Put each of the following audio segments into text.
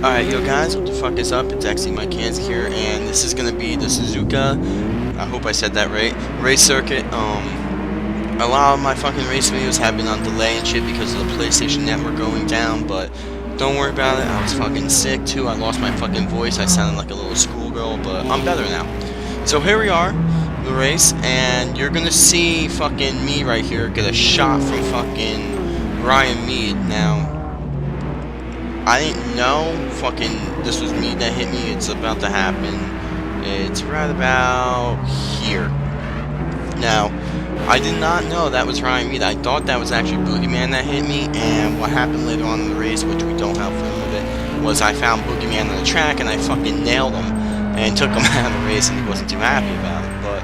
Alright, yo guys, what the fuck is up? It's actually Mike Hands here, and this is gonna be the Suzuka, I hope I said that right, race circuit. A lot of my fucking race videos have been on delay and shit because of the PlayStation Network going down, but don't worry about it. I was fucking sick too. I lost my fucking voice. I sounded like a little schoolgirl, but I'm better now. So here we are, the race, and you're gonna see fucking me right here get a shot from fucking Ryan Mead. Now, I didn't know fucking this was me that hit me. It's about to happen. It's right about here. Now, I did not know that was Ryan Mead. I thought that was actually Boogeyman that hit me, and what happened later on in the race, which we don't have film of it, was I found Boogeyman on the track and I fucking nailed him and took him out of the race, and he wasn't too happy about it. But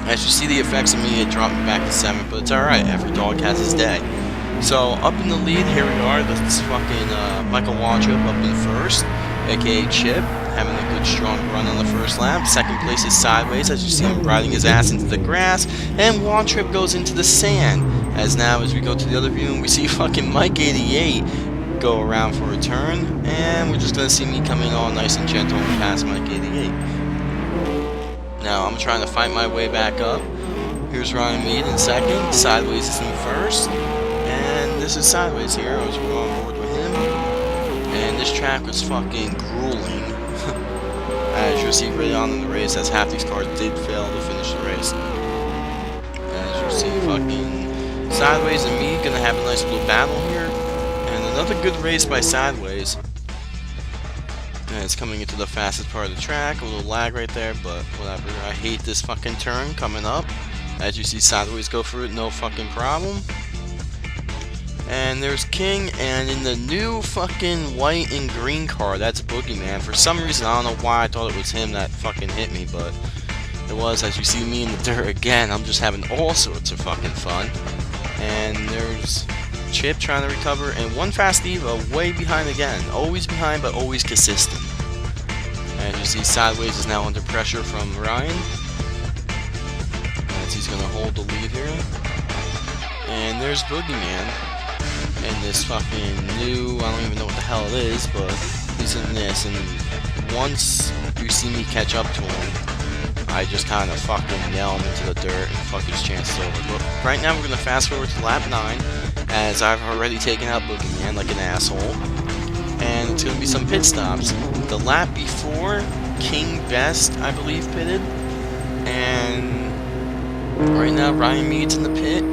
as you see the effects of me, it dropped me back to 7th, but it's alright. Every dog has his day. So, up in the lead, here we are. This is fucking Michael Waltrip up in first, aka Chip, having a good strong run on the first lap. Second place is Sideways, as you see him riding his ass into the grass, and Waltrip goes into the sand. As we go to the other view, and we see fucking Mike 88 go around for a turn, and we're just gonna see me coming all nice and gentle and past Mike 88. Now, I'm trying to fight my way back up. Here's Ryan Mead in second, Sideways is in first. And this is Sideways here. I was on board with him. And this track was fucking grueling. As you'll see right on in the race, as half these cars did fail to finish the race. As you'll see, fucking Sideways and me gonna have a nice little battle here. And another good race by Sideways. And it's coming into the fastest part of the track. A little lag right there, but whatever. I hate this fucking turn coming up. As you see Sideways go through it, no fucking problem. And there's King, and in the new fucking white and green car, that's Boogeyman. For some reason, I don't know why I thought it was him that fucking hit me, but it was. As you see me in the dirt again, I'm just having all sorts of fucking fun. And there's Chip trying to recover, and one Fast Evo way behind again. Always behind, but always consistent. As you see, Sideways is now under pressure from Ryan, as he's going to hold the lead here. And there's Boogeyman. And this fucking new, I don't even know what the hell it is, but he's in this, and once you see me catch up to him, I just kind of fucking nail him into the dirt and fuck his chances over. But right now we're going to fast forward to lap 9, as I've already taken out Boogeyman like an asshole, and it's going to be some pit stops. The lap before, King Best, I believe, pitted, and right now Ryan Mead's in the pit.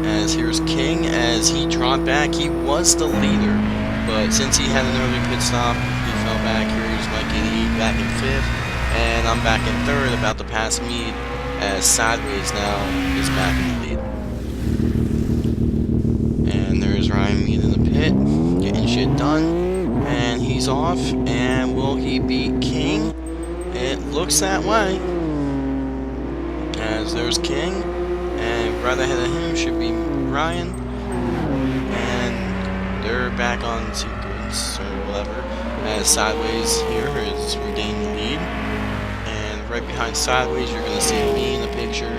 As here's King, as he dropped back. He was the leader, but since he had an early pit stop, he fell back. Here's Mike 88 back in 5th, and I'm back in 3rd, about to pass Mead, as Sideways now is back in the lead. And there's Ryan Mead in the pit, getting shit done, and he's off. And will he beat King? It looks that way. As there's King. And right ahead of him should be Ryan, and they're back on sequence or whatever. As Sideways here is regaining the lead, and right behind Sideways you're gonna see me in the picture.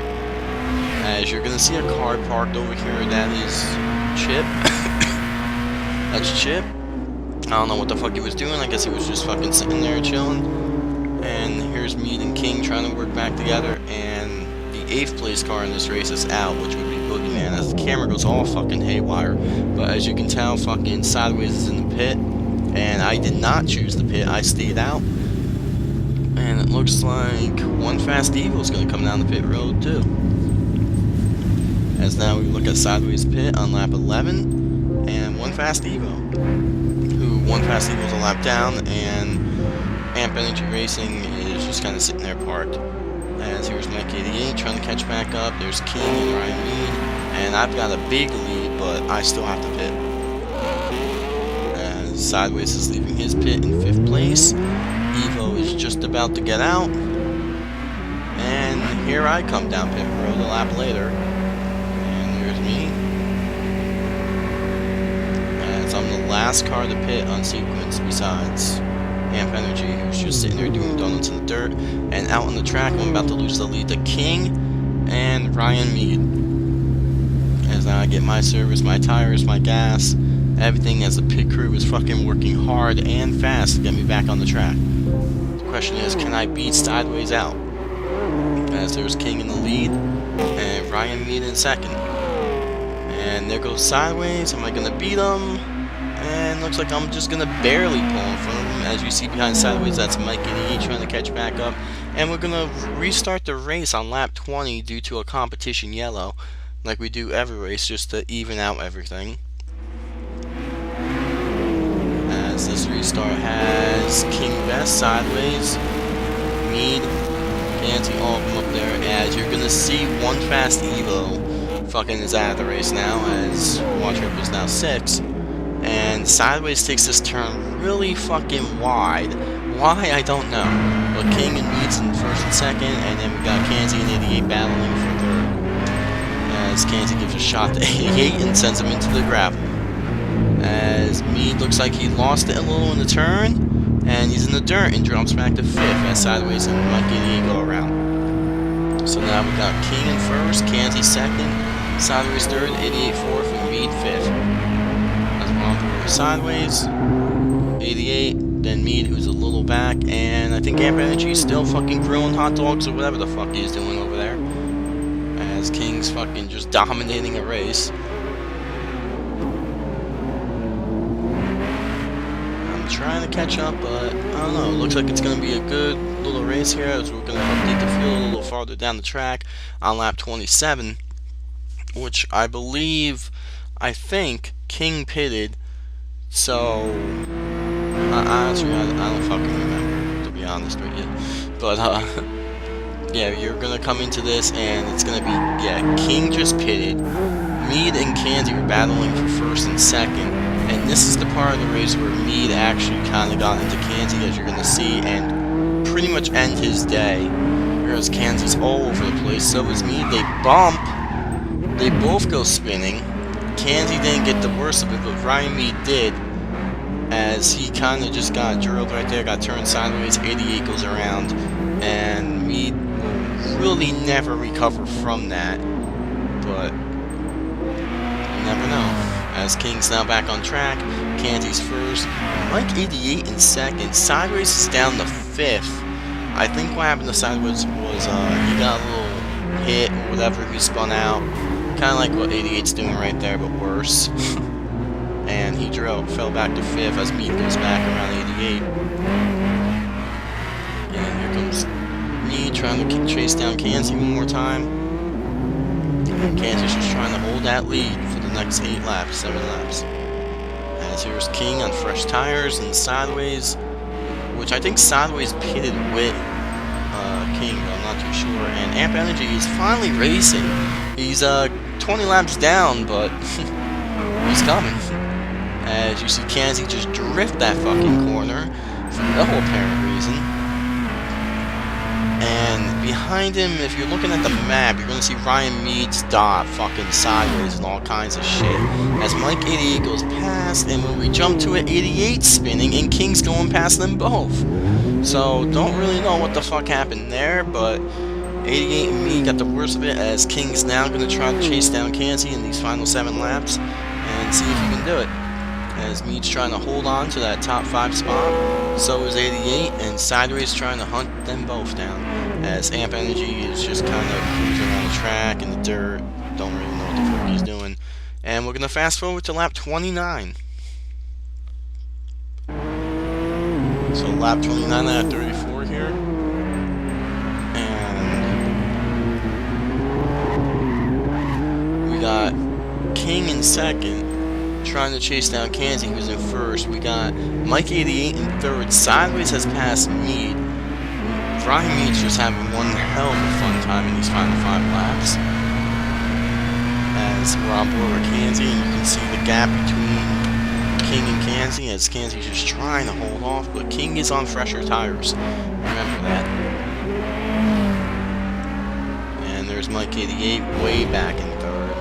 As you're gonna see a car parked over here, that is Chip. That's Chip. I don't know what the fuck he was doing. I guess he was just fucking sitting there chilling. And here's Mead and King trying to work back together, and 8th place car in this race is out, which would be Boogeyman, as the camera goes all fucking haywire. But as you can tell, fucking Sideways is in the pit, and I did not choose the pit, I stayed out. And it looks like one Fast Evo is going to come down the pit road too. As now we look at Sideways pit on lap 11, and one Fast Evo, who one Fast Evo is a lap down, and Amp Energy Racing is just kind of sitting there parked. As here's Mike 88 trying to catch back up. There's King and Ryan Mead, and I've got a big lead, but I still have to pit. As Sideways is leaving his pit in 5th place. Evo is just about to get out, and here I come down pit road a lap later. And there's me, as I'm the last car to pit on sequence besides Amp Energy, who's just sitting there doing donuts in the dirt. And out on the track, I'm about to lose the lead to King and Ryan Mead. As now I get my service, my tires, my gas, everything as the pit crew is fucking working hard and fast to get me back on the track. The question is, can I beat Sideways out? As there's King in the lead, and Ryan Mead in second. And there goes Sideways. Am I gonna beat him? And looks like I'm just gonna barely pull in front of him. As you see behind Sideways, that's Mike and E trying to catch back up. And we're gonna restart the race on lap 20 due to a competition yellow, like we do every race, just to even out everything. As this restart has King Best, Sideways, Mead, Nancy, all of them up there. As you're gonna see one fast Evo fucking is out of the race now, as Watch Rip is now 6. And Sideways takes this turn really fucking wide. Why, I don't know. But King and Mead's in first and second, and then we got Kanzi and 88 battling for third. As Kanzi gives a shot to 88 and sends him into the gravel. As Mead looks like he lost it a little in the turn, and he's in the dirt and drops back to 5th as Sideways and Mike 88 go around. So now we got King in first, Kanzi second, Sideways third, 88 fourth, and Mead 5th. Sideways, 88, then Mead, who's a little back, and I think Amp Energy is still fucking grilling hot dogs or whatever the fuck he's doing over there. As King's fucking just dominating a race. I'm trying to catch up, but I don't know. Looks like it's going to be a good little race here, as we're going to update the field a little farther down the track on lap 27, which I think King pitted. So, honestly, I don't fucking remember, to be honest with you. But, yeah, you're gonna come into this, and it's gonna be, yeah, King just pitted. Mead and Kanzi were battling for first and second. And this is the part of the race where Mead actually kind of got into Kanzi, as you're gonna see, and pretty much end his day. Whereas Kanzi's all over the place, so is Mead. They bump. They both go spinning. Kanzi didn't get the worst of it, but Ryan Mead did, as he kind of just got drilled right there, got turned sideways, 88 goes around, and Mead will really never recover from that, but you never know. As King's now back on track, Kanzi's first, Mike 88 in second, Sideways is down to 5th. I think what happened to Sideways was he got a little hit or whatever, he spun out. Kind of like what 88's doing right there, but worse. And he fell back to 5th as Mead goes back around 88. And here comes Mead trying to chase down Kanzi one more time. And Kanzi's just trying to hold that lead for the next 7 laps. As here's King on fresh tires and Sideways, which I think Sideways pitted with King, but I'm not too sure. And Amp Energy is finally racing. He's 20 laps down, but he's coming. As you see Kanzi just drift that fucking corner for no apparent reason. And behind him, if you're looking at the map, you're gonna see Ryan Mead's dot fucking sideways and all kinds of shit. As Mike 88 goes past, and when we jump to it, 88 spinning, and King's going past them both. So, don't really know what the fuck happened there, but 88 and me got the worst of it, as King's now going to try to chase down Kanzi in these final 7 laps and see if he can do it. As Mead's trying to hold on to that top 5 spot, so is 88, and Sideways trying to hunt them both down. As Amp Energy is just kind of cruising around the track in the dirt, don't really know what the fuck he's doing. And we're going to fast forward to lap 29. So lap 29 out of 34 here. And we got King in second, trying to chase down Kanzi, who's in first. We got Mike 88 in third. Sideways has passed Mead. Ryan Mead's just having one hell of a fun time in these final 5 laps. As we're on board with Kanzi, and you can see the gap between King and Kanzi, as Kanzi's just trying to hold off, but King is on fresher tires. Remember that. And there's Mike 88 way back in third.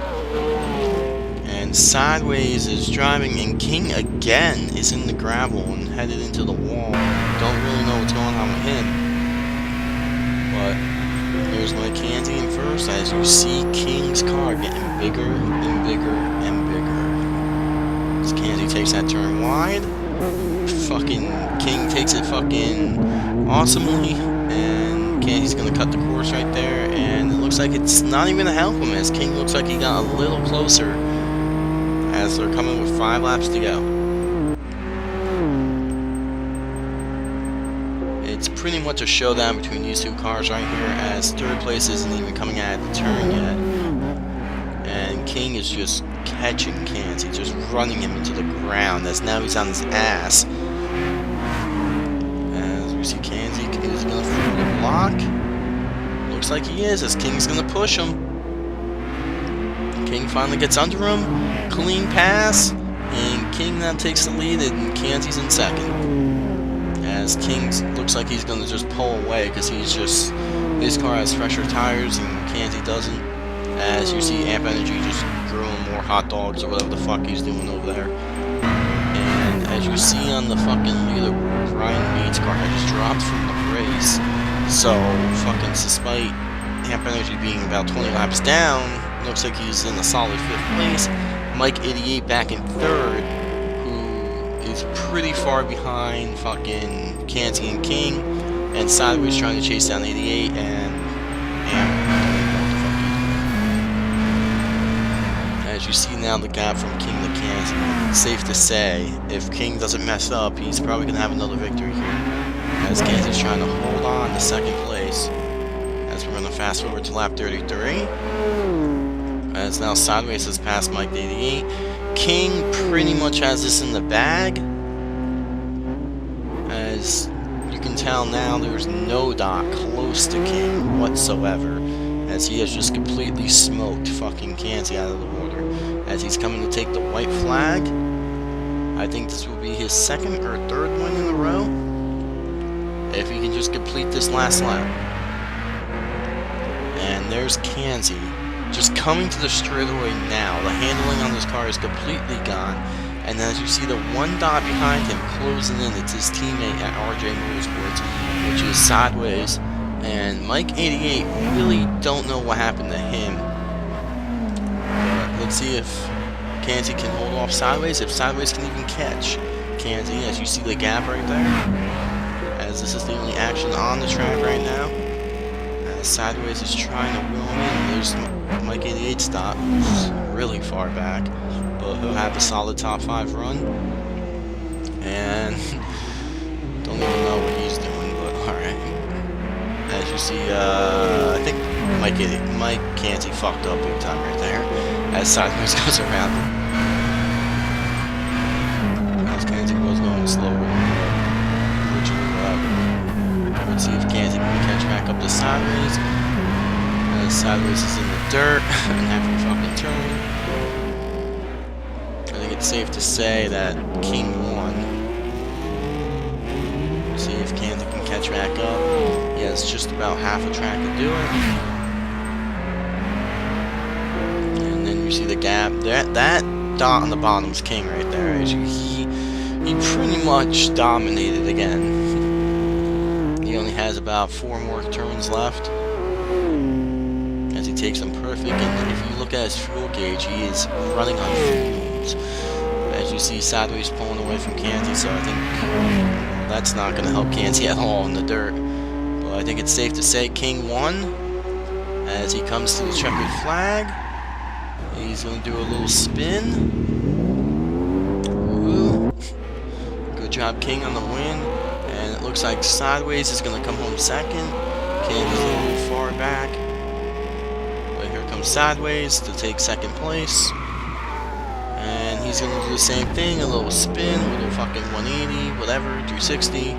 And Sideways is driving, and King again is in the gravel and headed into the wall. Don't really know what's going on with him. But there's Mike Kanzi in first, as you see King's car getting bigger and bigger and bigger. As Kenzie takes that turn wide. Fucking King takes it fucking awesomely. And Kenzie's gonna cut the course right there. And it looks like it's not even gonna help him, as King looks like he got a little closer as they're coming with 5 laps to go. It's pretty much a showdown between these two cars right here, as third place isn't even coming out of the turn yet. And King is just catching Kenzie, just running him into the ground, as now he's on his ass. As we see Kenzie is going to throw the block. Looks like he is, as King's going to push him. King finally gets under him. Clean pass. And King now takes the lead, and Kenzie's in second. As King looks like he's going to just pull away, because his car has fresher tires and Kenzie doesn't. As you see Amp Energy just grilling more hot dogs or whatever the fuck he's doing over there. And as you see on the fucking leaderboard, Ryan Mead's car has dropped from the race. So, fucking despite Amp Energy being about 20 laps down, looks like he's in a solid 5th place. Mike 88 back in 3rd, who is pretty far behind fucking Kenzie and King. And Sideways trying to chase down 88 and as you see now the gap from King to Kenzie. Safe to say, if King doesn't mess up, he's probably going to have another victory here. As Kenzie's trying to hold on to 2nd place. As we're going to fast forward to lap 33. As now Sideways has passed Mike 88. King pretty much has this in the bag. As you can tell now, there's no dot close to King whatsoever. As he has just completely smoked fucking Kenzie out of the water. As he's coming to take the white flag. I think this will be his 2nd or 3rd win in a row, if he can just complete this last lap. And there's Kenzie just coming to the straightaway now. The handling on this car is completely gone. And as you see the one dot behind him closing in, it's his teammate at RJ Motorsports, which is Sideways. And Mike 88, really don't know what happened to him. But let's see if Kenzie can hold off Sideways, if Sideways can even catch Kenzie, as you see the gap right there. As this is the only action on the track right now. As Sideways is trying to wheel him in. There's Mike 88 stop, who's really far back. But he'll have a solid top 5 run. And don't even know what he's doing, but alright. As you see, I think Mike Kenzie fucked up big time right there. As Sideways goes around him. As Kenzie was going slower than originally allowed. Let's see if Kenzie can catch back up to Sideways. As Sideways is in the dirt and having a fucking turn. I think it's safe to say that King won. See if Kenzie can catch back up. He has just about half a track to do it. And then you see the gap. That dot on the bottom is King right there. As he pretty much dominated again. He only has about 4 more turns left. As he takes them perfect. And if you look at his fuel gauge, he is running on fumes. As you see Sideways pulling away from Kenzie, so I think that's not going to help Kenzie at all in the dirt. But I think it's safe to say King won. As he comes to the checkered flag. He's going to do a little spin. Ooh. Good job, King, on the win. And it looks like Sideways is going to come home 2nd. Kenzie's a little far back. But here comes Sideways to take 2nd place. And he's going to do the same thing, a little spin, a little fucking 180, whatever, 360.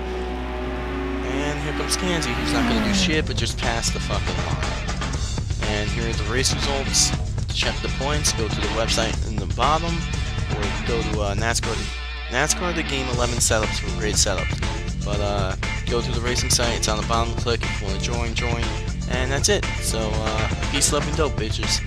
And here comes Kenzie, who's not going to do shit, but just pass the fucking line. And here are the race results. To check the points, go to the website in the bottom, or go to NASCAR the Game 11 setups for great setups. But go to the racing site, it's on the bottom, click if you want to join, and that's it. So, peace, love, and dope, bitches.